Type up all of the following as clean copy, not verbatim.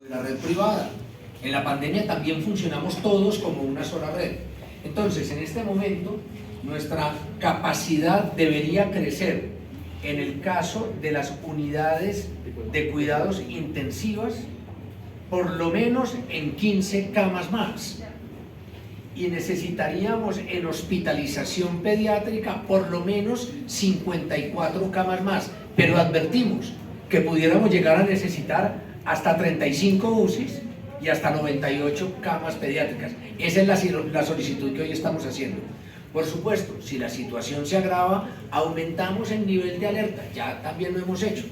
La red privada. En la pandemia también funcionamos todos como una sola red. Entonces, en este momento, nuestra capacidad debería crecer en el caso de las unidades de cuidados intensivas, por lo menos en 15 camas más. Y necesitaríamos en hospitalización pediátrica por lo menos 54 camas más. Pero advertimos que pudiéramos llegar a necesitar hasta 35 UCIs y hasta 98 camas pediátricas. Esa es la solicitud que hoy estamos haciendo. Por supuesto, si la situación se agrava, aumentamos el nivel de alerta. Ya también lo hemos hecho.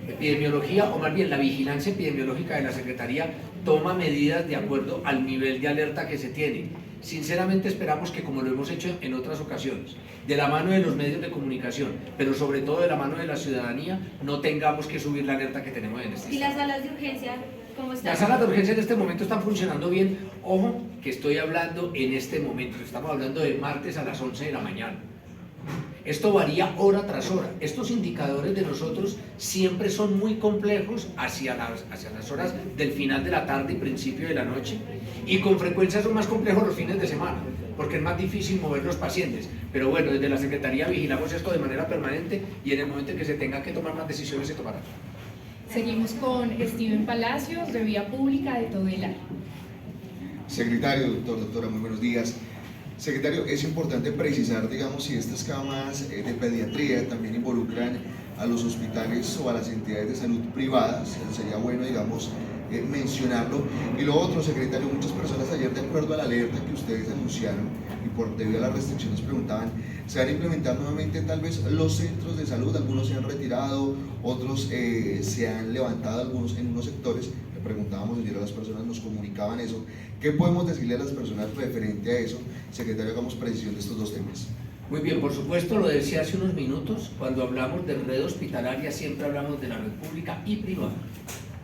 Epidemiología, o más bien la vigilancia epidemiológica de la Secretaría, toma medidas de acuerdo al nivel de alerta que se tiene. Sinceramente esperamos que, como lo hemos hecho en otras ocasiones, de la mano de los medios de comunicación, pero sobre todo de la mano de la ciudadanía, no tengamos que subir la alerta que tenemos en este instante. ¿Y las salas de urgencia cómo están? Las salas de urgencia en este momento están funcionando bien. Ojo, que estoy hablando en este momento, estamos hablando de martes a las 11 de la mañana. Esto varía hora tras hora. Estos indicadores de nosotros siempre son muy complejos hacia las horas del final de la tarde y principio de la noche, y con frecuencia son más complejos los fines de semana, porque es más difícil mover los pacientes. Pero bueno, desde la Secretaría vigilamos esto de manera permanente y en el momento en que se tenga que tomar más decisiones se tomarán. Seguimos con Steven Palacios, de Vía Pública de Todela. Secretario, doctora, muy buenos días. Secretario, es importante precisar, digamos, si estas camas de pediatría también involucran a los hospitales o a las entidades de salud privadas. Sería bueno, digamos, mencionarlo. Y lo otro, secretario, muchas personas ayer, de acuerdo a la alerta que ustedes anunciaron y debido a las restricciones, preguntaban, ¿se van a implementar nuevamente tal vez los centros de salud? Algunos se han retirado, otros se han levantado, algunos en unos sectores. Preguntábamos ayer a las personas, nos comunicaban eso. ¿Qué podemos decirle a las personas referente a eso? Secretario, hagamos precisión de estos dos temas. Muy bien, por supuesto, lo decía hace unos minutos, cuando hablamos de red hospitalaria siempre hablamos de la red pública y privada.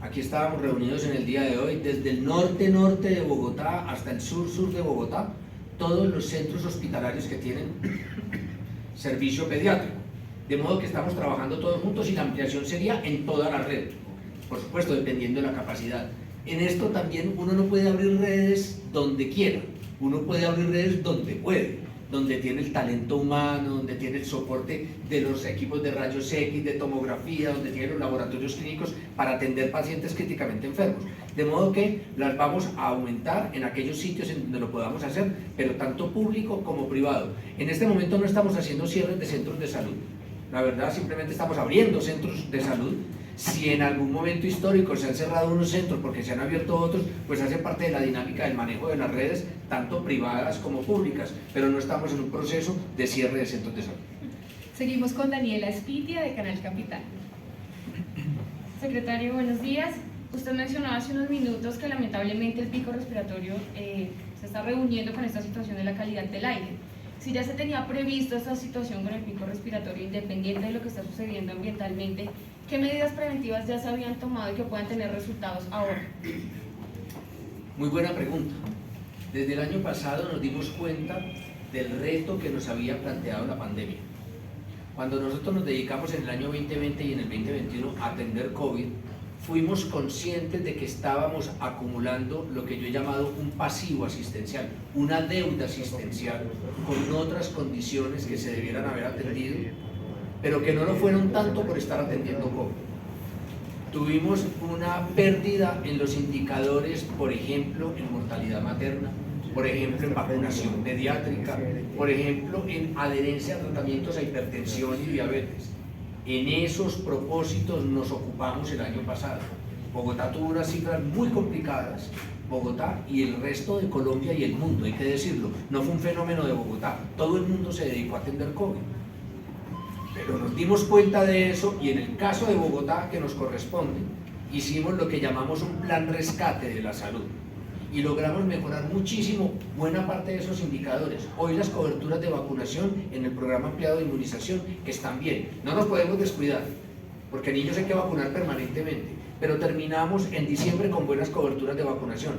Aquí estábamos reunidos en el día de hoy, desde el norte de Bogotá hasta el sur de Bogotá, todos los centros hospitalarios que tienen servicio pediátrico. De modo que estamos trabajando todos juntos y la ampliación sería en toda la red. Por supuesto, dependiendo de la capacidad. En esto también uno no puede abrir redes donde quiera, uno puede abrir redes donde puede, donde tiene el talento humano, donde tiene el soporte de los equipos de rayos X, de tomografía, donde tiene los laboratorios clínicos para atender pacientes críticamente enfermos. De modo que las vamos a aumentar en aquellos sitios en donde lo podamos hacer, pero tanto público como privado. En este momento no estamos haciendo cierres de centros de salud. La verdad, simplemente estamos abriendo centros de salud. Si en algún momento histórico se han cerrado unos centros porque se han abierto otros, pues hace parte de la dinámica del manejo de las redes, tanto privadas como públicas, pero no estamos en un proceso de cierre de centros de salud. Seguimos con Daniela Espitia, de Canal Capital. Secretario, buenos días. Usted mencionaba hace unos minutos que lamentablemente el pico respiratorio se está reuniendo con esta situación de la calidad del aire. Si ya se tenía previsto esta situación con el pico respiratorio, independiente de lo que está sucediendo ambientalmente, ¿qué medidas preventivas ya se habían tomado y que puedan tener resultados ahora? Muy buena pregunta. Desde el año pasado nos dimos cuenta del reto que nos había planteado la pandemia. Cuando nosotros nos dedicamos en el año 2020 y en el 2021 a atender COVID, fuimos conscientes de que estábamos acumulando lo que yo he llamado un pasivo asistencial, una deuda asistencial con otras condiciones que se debieran haber atendido, pero que no lo fueron tanto por estar atendiendo COVID. Tuvimos una pérdida en los indicadores, por ejemplo, en mortalidad materna, por ejemplo, en vacunación pediátrica, por ejemplo, en adherencia a tratamientos a hipertensión y diabetes. En esos propósitos nos ocupamos el año pasado. Bogotá tuvo unas cifras muy complicadas, Bogotá y el resto de Colombia y el mundo, hay que decirlo, no fue un fenómeno de Bogotá, todo el mundo se dedicó a atender COVID. Pero nos dimos cuenta de eso y en el caso de Bogotá, que nos corresponde, hicimos lo que llamamos un plan rescate de la salud y logramos mejorar muchísimo buena parte de esos indicadores. Hoy las coberturas de vacunación en el programa ampliado de inmunización están bien, no nos podemos descuidar, porque niños hay que vacunar permanentemente, pero terminamos en diciembre con buenas coberturas de vacunación.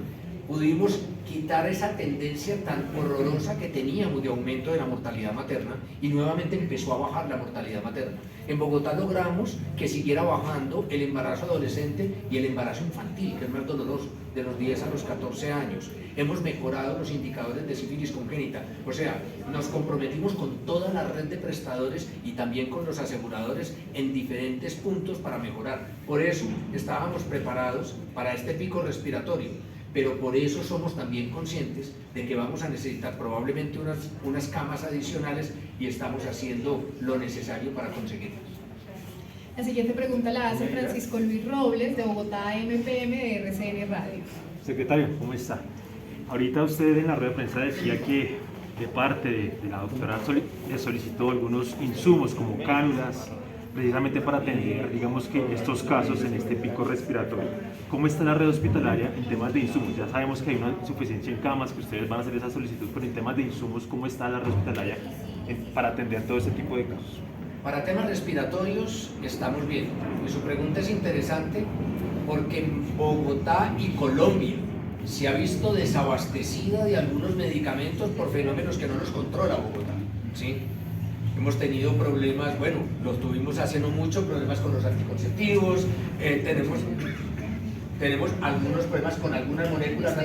pudimos quitar esa tendencia tan horrorosa que teníamos de aumento de la mortalidad materna y nuevamente empezó a bajar la mortalidad materna. En Bogotá logramos que siguiera bajando el embarazo adolescente y el embarazo infantil, que es más doloroso, de los 10 a los 14 años. Hemos mejorado los indicadores de sífilis congénita, o sea, nos comprometimos con toda la red de prestadores y también con los aseguradores en diferentes puntos para mejorar. Por eso estábamos preparados para este pico respiratorio, pero por eso somos también conscientes de que vamos a necesitar probablemente unas camas adicionales y estamos haciendo lo necesario para conseguirlas. La siguiente pregunta la hace Francisco Luis Robles, de Bogotá MPM, de RCN Radio. Secretario, ¿cómo está? Ahorita usted en la rueda de prensa decía que de parte de la doctora le solicitó algunos insumos como cánulas, precisamente para atender, digamos que estos casos en este pico respiratorio. ¿Cómo está la red hospitalaria en temas de insumos? Ya sabemos que hay una insuficiencia en camas, que ustedes van a hacer esa solicitud, pero en temas de insumos, ¿cómo está la red hospitalaria para atender todo este tipo de casos? Para temas respiratorios estamos bien. Y su pregunta es interesante porque en Bogotá y Colombia se ha visto desabastecida de algunos medicamentos por fenómenos que no nos controla Bogotá, ¿sí? Hemos tenido problemas, bueno, los tuvimos hace no mucho, problemas con los anticonceptivos, tenemos algunos problemas con algunas moléculas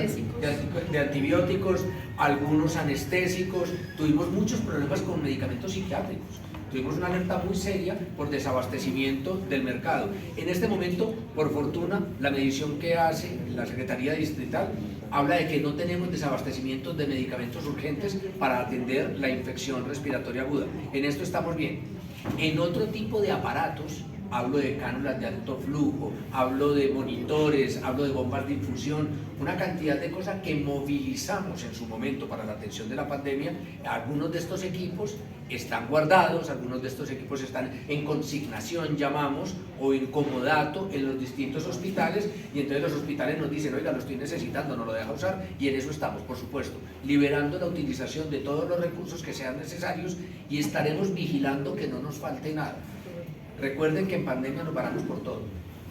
de antibióticos, algunos anestésicos, tuvimos muchos problemas con medicamentos psiquiátricos. Tuvimos una alerta muy seria por desabastecimiento del mercado. En este momento, por fortuna, la medición que hace la Secretaría Distrital habla de que no tenemos desabastecimiento de medicamentos urgentes para atender la infección respiratoria aguda. En esto estamos bien. En otro tipo de aparatos, hablo de cánulas de alto flujo, hablo de monitores, hablo de bombas de infusión, una cantidad de cosas que movilizamos en su momento para la atención de la pandemia. Algunos de estos equipos están guardados, algunos de estos equipos están en consignación, llamamos, o en comodato en los distintos hospitales, y entonces los hospitales nos dicen, oiga, lo estoy necesitando, no lo deja usar, y en eso estamos, por supuesto, liberando la utilización de todos los recursos que sean necesarios y estaremos vigilando que no nos falte nada. Recuerden que en pandemia nos paramos por todo.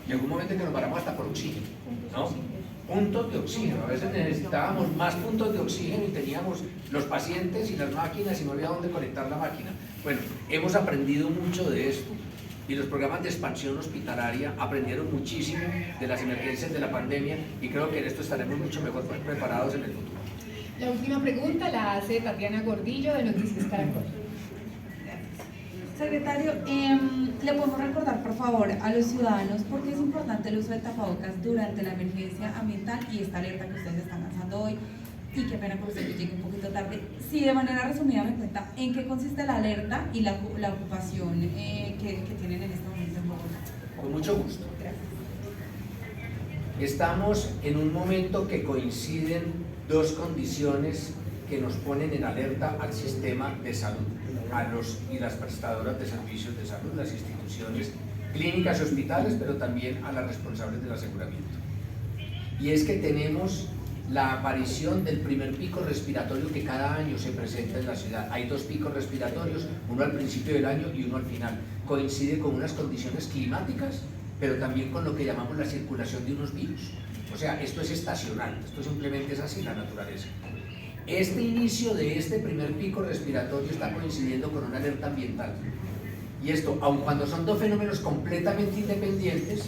Llegó un momento en que nos paramos hasta por oxígeno, ¿no? Puntos de oxígeno. A veces necesitábamos más puntos de oxígeno y teníamos los pacientes y las máquinas y no había dónde conectar la máquina. Bueno, hemos aprendido mucho de esto y los programas de expansión hospitalaria aprendieron muchísimo de las emergencias de la pandemia y creo que en esto estaremos mucho mejor preparados en el futuro. La última pregunta la hace Tatiana Gordillo, de Noticias Caracol. Secretario, ¿le podemos recordar por favor a los ciudadanos por qué es importante el uso de tapabocas durante la emergencia ambiental y esta alerta que ustedes están lanzando hoy? Y qué pena que usted llegue un poquito tarde. Si de manera resumida me cuenta en qué consiste la alerta y la ocupación que tienen en este momento en Bogotá. Con mucho gusto. Gracias. Estamos en un momento que coinciden dos condiciones que nos ponen en alerta al sistema de salud, a los y las prestadoras de servicios de salud, las instituciones clínicas y hospitales, pero también a las responsables del aseguramiento. Y es que tenemos la aparición del primer pico respiratorio que cada año se presenta en la ciudad. Hay dos picos respiratorios, uno al principio del año y uno al final. Coincide con unas condiciones climáticas, pero también con lo que llamamos la circulación de unos virus. O sea, esto es estacional, esto simplemente es así la naturaleza. Este inicio de este primer pico respiratorio está coincidiendo con una alerta ambiental. Y esto, aun cuando son dos fenómenos completamente independientes,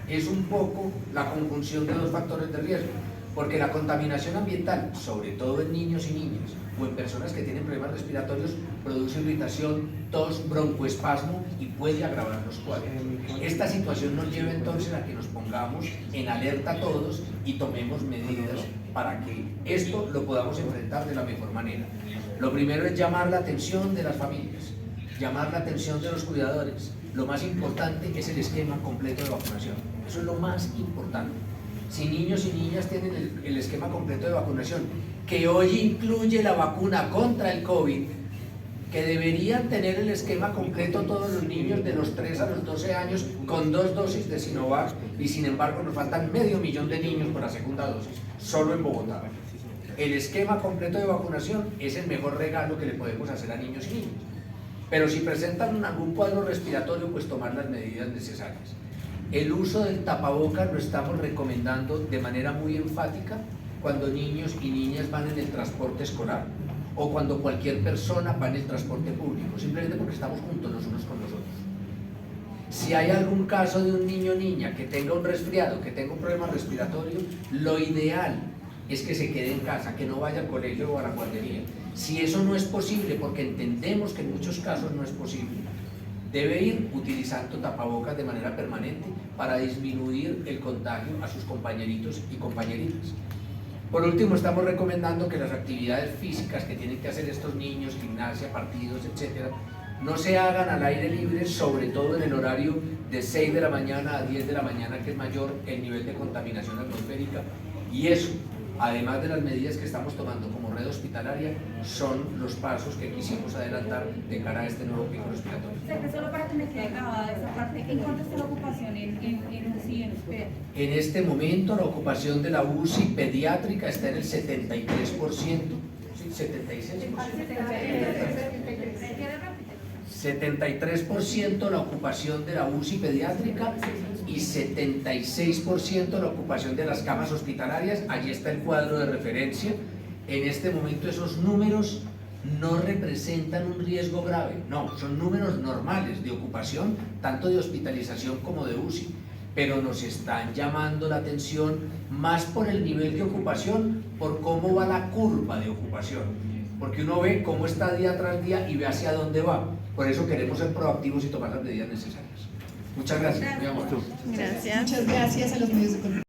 es un poco la conjunción de dos factores de riesgo. Porque la contaminación ambiental, sobre todo en niños y niñas, o en personas que tienen problemas respiratorios, produce irritación, tos, broncoespasmo y puede agravar los cuadros. Esta situación nos lleva entonces a que nos pongamos en alerta todos y tomemos medidas para que esto lo podamos enfrentar de la mejor manera. Lo primero es llamar la atención de las familias, llamar la atención de los cuidadores. Lo más importante es el esquema completo de vacunación. Eso es lo más importante. Si niños y niñas tienen el esquema completo de vacunación, que hoy incluye la vacuna contra el COVID, que deberían tener el esquema completo todos los niños de los 3 a los 12 años con 2 dosis de Sinovac, y sin embargo nos faltan 500.000 de niños por la segunda dosis, solo en Bogotá. El esquema completo de vacunación es el mejor regalo que le podemos hacer a niños y niñas. Pero si presentan algún cuadro respiratorio, pues tomar las medidas necesarias. El uso del tapabocas lo estamos recomendando de manera muy enfática cuando niños y niñas van en el transporte escolar o cuando cualquier persona va en el transporte público, simplemente porque estamos juntos los unos con los otros. Si hay algún caso de un niño o niña que tenga un resfriado, que tenga un problema respiratorio, lo ideal es que se quede en casa, que no vaya al colegio o a la guardería. Si eso no es posible, porque entendemos que en muchos casos no es posible, debe ir utilizando tapabocas de manera permanente para disminuir el contagio a sus compañeritos y compañeritas. Por último, estamos recomendando que las actividades físicas que tienen que hacer estos niños, gimnasia, partidos, etcétera, no se hagan al aire libre, sobre todo en el horario de 6 de la mañana a 10 de la mañana, que es mayor el nivel de contaminación atmosférica, y eso, además de las medidas que estamos tomando como red hospitalaria, son los pasos que quisimos adelantar de cara a este nuevo pico respiratorio. Solo para que me quede grabada esa parte, ¿en cuánto está la ocupación en UCI y en UPED? En este momento la ocupación de la UCI pediátrica está en el 73%, ¿sí? 73% la ocupación de la UCI pediátrica y 76% la ocupación de las camas hospitalarias. Allí está el cuadro de referencia. En este momento esos números no representan un riesgo grave, no, son números normales de ocupación, tanto de hospitalización como de UCI, pero nos están llamando la atención más por el nivel de ocupación, por cómo va la curva de ocupación, porque uno ve cómo está día tras día y ve hacia dónde va. Por eso queremos ser proactivos y tomar las medidas necesarias. Muchas gracias, muy amable. Muchas gracias a los medios de comunicación.